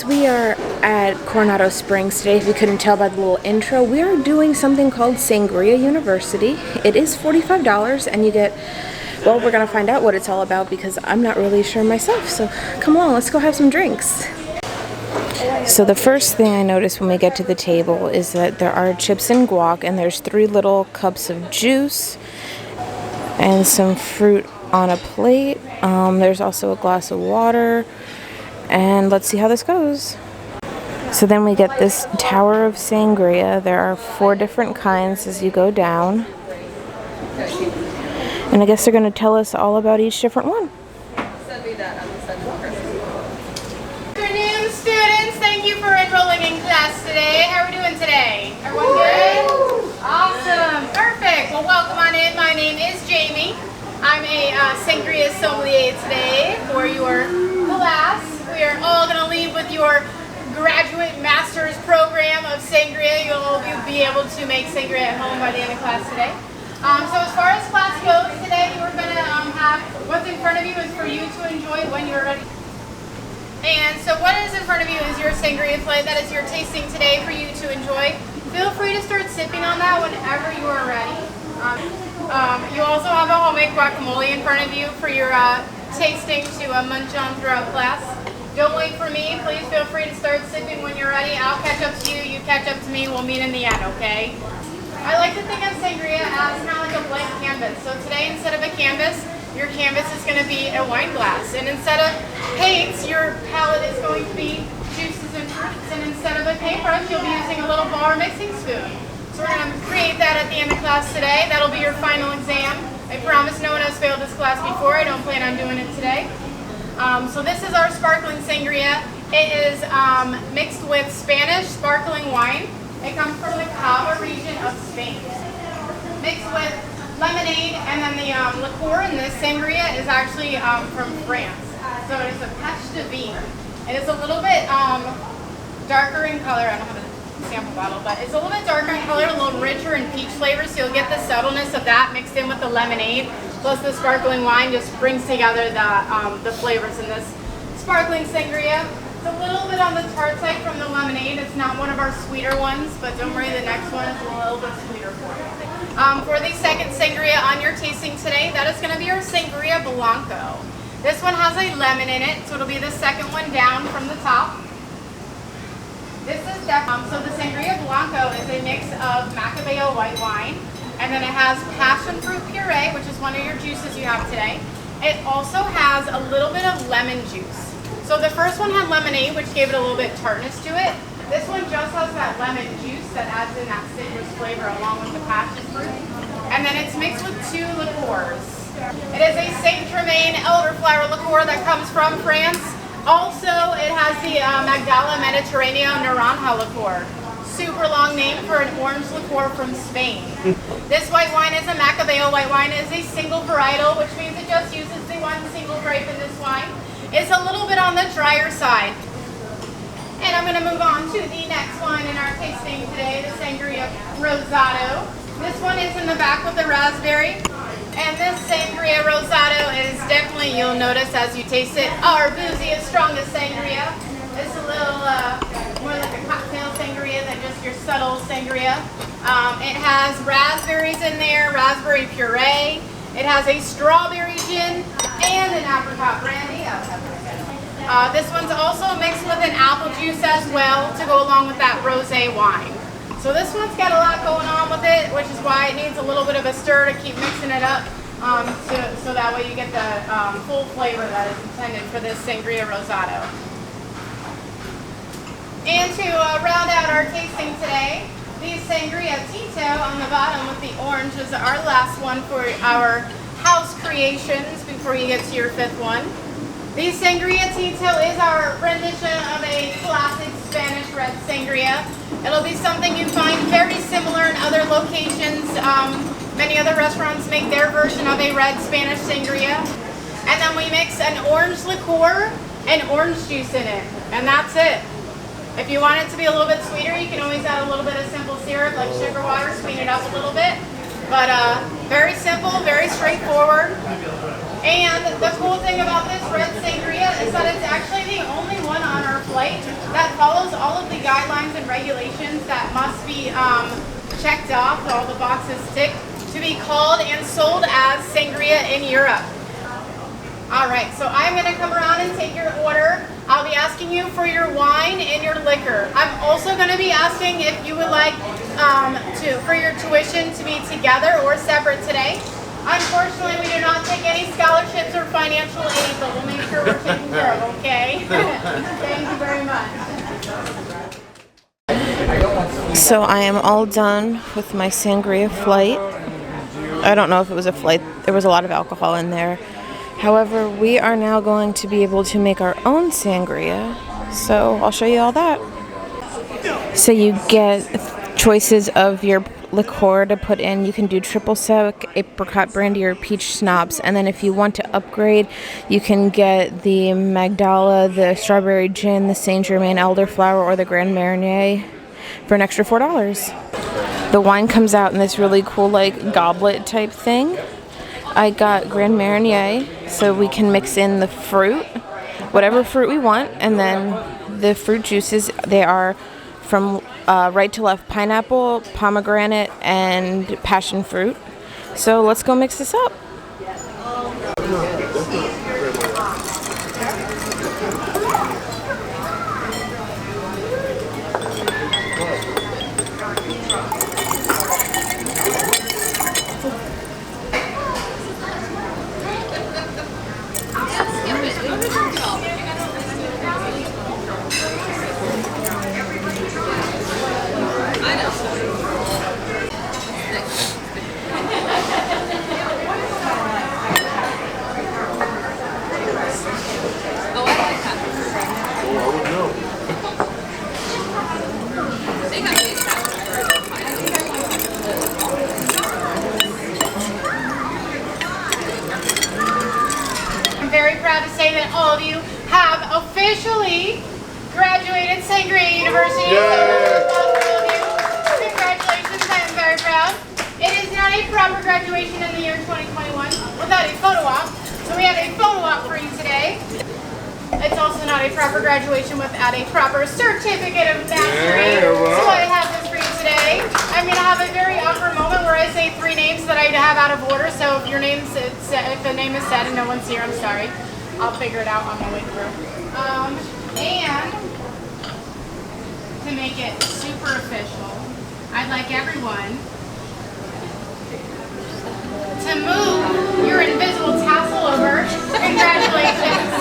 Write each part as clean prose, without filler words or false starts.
We are at Coronado Springs today. If you couldn't tell by the little intro, we are doing something called Sangria University. It is $45 and you get, well, we're gonna find out what it's all about because I'm not really sure myself. So come along, let's go have some drinks. So the first thing I noticed when we get to the table is that there are chips and guac, and there's 3 little cups of juice and some fruit on a plate. There's also a glass of water. And let's see how this goes. So then we get this tower of sangria. There are 4 different kinds as you go down. And I guess they're going to tell us all about each different one. Good afternoon, students. Thank you for enrolling in class today. How are we doing today? Everyone good? Awesome. Perfect. Well, welcome on in. My name is Jamie. I'm a sangria sommelier today for your class. We are all going to leave with your graduate master's program of sangria. You'll be able to make sangria at home by the end of class today. So as far as class goes today, we're going to have what's in front of you is for you to enjoy when you're ready. And so what is in front of you is your sangria plate. That is your tasting today for you to enjoy. Feel free to start sipping on that whenever you are ready. You also have a homemade guacamole in front of you for your tasting to munch on throughout class. Don't wait for me. Please feel free to start sipping when you're ready. I'll catch up to you. You catch up to me. We'll meet in the end, okay? I like to think of sangria as kind of like a blank canvas. So today, instead of a canvas, your canvas is going to be a wine glass. And instead of paints, your palette is going to be juices and fruits. And instead of a paintbrush, you'll be using a little bar mixing spoon. So we're going to create that at the end of class today. That'll be your final exam. I promise no one has failed this class before. I don't plan on doing it today. So this is our sparkling sangria. It is mixed with Spanish sparkling wine. It comes from the Cava region of Spain. Mixed with lemonade, and then the liqueur in this sangria is actually from France. So it is a pêche de vigne. It is a little bit darker in color. I don't have a sample bottle, but it's a little bit darker in color, a little richer in peach flavor, so you'll get the subtleness of that mixed in with the lemonade. Plus the sparkling wine just brings together the flavors in this sparkling sangria. It's a little bit on the tart side from the lemonade. It's not one of our sweeter ones, but don't worry, the next one is a little bit sweeter for you. For the second sangria on your tasting today, that is going to be our Sangria Blanco. This one has a lemon in it, so it'll be the second one down from the top. This is so the Sangria Blanco is a mix of Macabeo white wine, and then it has passion fruit puree, which is one of your juices you have today. It also has a little bit of lemon juice. So the first one had lemonade, which gave it a little bit tartness to it. This one just has that lemon juice that adds in that citrus flavor along with the passion fruit. And then it's mixed with 2 liqueurs. It is a Saint Germain elderflower liqueur that comes from France. Also, it has the Magdala Mediterraneo Naranja liqueur. Super long name for an orange liqueur from Spain. This white wine is a Macabeo white wine. It is a single varietal, which means it just uses the one single grape in this wine. It's a little bit on the drier side. And I'm going to move on to the next wine in our tasting today, the Sangria Rosado. This one is in the back with the raspberry. And this Sangria Rosado is definitely, you'll notice as you taste it, our booziest, strongest sangria. It's a little more like a cocktail sangria than just your subtle sangria. It has raspberries in there, raspberry puree. It has a strawberry gin and an apricot brandy. This one's also mixed with an apple juice as well to go along with that rosé wine. So this one's got a lot going on with it, which is why it needs a little bit of a stir to keep mixing it up, so that way you get the full flavor that is intended for this Sangria Rosado. And to round out our tasting today, the Sangria Tito on the bottom with the orange is our last one for our house creations before you get to your 5th one. The Sangria Tito is our rendition of a classic Spanish red sangria. It'll be something you find very similar in other locations. Many other restaurants make their version of a red Spanish sangria. And then we mix an orange liqueur and orange juice in it. And that's it. If you want it to be a little bit sweeter, you can always add a little bit of simple syrup like sugar water, sweeten it up a little bit. But very simple, very straightforward. And the cool thing about this red sangria is that it's actually the only one on our flight that follows all of the guidelines and regulations that must be checked off, all the boxes ticked, to be called and sold as sangria in Europe. Alright, so I'm going to come around and take your order. I'll be asking you for your wine and your liquor. I'm also going to be asking if you would like for your tuition to be together or separate today. Unfortunately, we do not take any scholarships or financial aid, but we'll make sure we're taken care of, okay? Thank you very much. So I am all done with my sangria flight. I don't know if it was a flight. There was a lot of alcohol in there. However, we are now going to be able to make our own sangria. So I'll show you all that. So you get choices of your liqueur to put in. You can do triple sec, apricot brandy, or peach schnapps. And then if you want to upgrade, you can get the Magdala, the strawberry gin, the Saint Germain elderflower, or the Grand Marnier for an extra $4. The wine comes out in this really cool like goblet type thing. I got Grand Marnier so we can mix in the fruit, whatever fruit we want, and then the fruit juices, they are from right to left: pineapple, pomegranate, and passion fruit. So let's go mix this up. To say that all of you have officially graduated Sangria University. So all of you, congratulations, I am very proud. It is not a proper graduation in the year 2021 without a photo op. So we have a photo op for you today. It's also not a proper graduation without a proper certificate of mastery. So I have this for you today. I'm going to have a very awkward moment where I say 3 names that I have out of order. So if your name if the name is said and no one's here, I'm sorry. I'll figure it out on my way through. And to make it super official, I'd like everyone to move your invisible tassel over. Congratulations.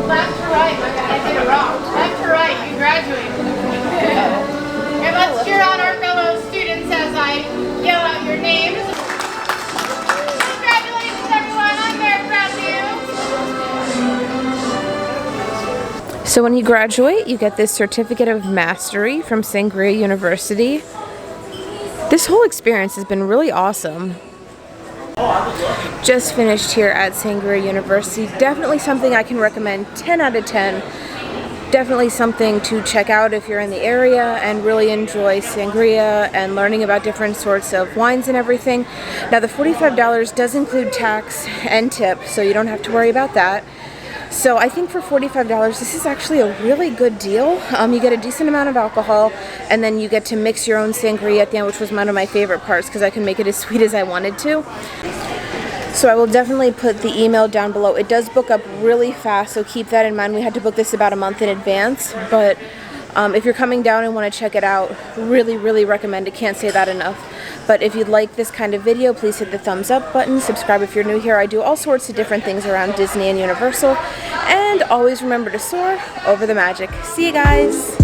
Left to right, I did it wrong. Left to right, you graduated. And let's cheer on our fellow students as I yell out your names. So when you graduate, you get this certificate of mastery from Sangria University. This whole experience has been really awesome. Just finished here at Sangria University. Definitely something I can recommend 10 out of 10. Definitely something to check out if you're in the area and really enjoy sangria and learning about different sorts of wines and everything. Now the $45 does include tax and tip, so you don't have to worry about that. So I think for $45, this is actually a really good deal. You get a decent amount of alcohol, and then you get to mix your own sangria at the end, which was one of my favorite parts because I can make it as sweet as I wanted to. So I will definitely put the email down below. It does book up really fast, so keep that in mind. We had to book this about a month in advance, but if you're coming down and want to check it out, really, really recommend it. Can't say that enough. But if you'd like this kind of video, please hit the thumbs up button. Subscribe if you're new here. I do all sorts of different things around Disney and Universal. And always remember to soar over the magic. See you guys.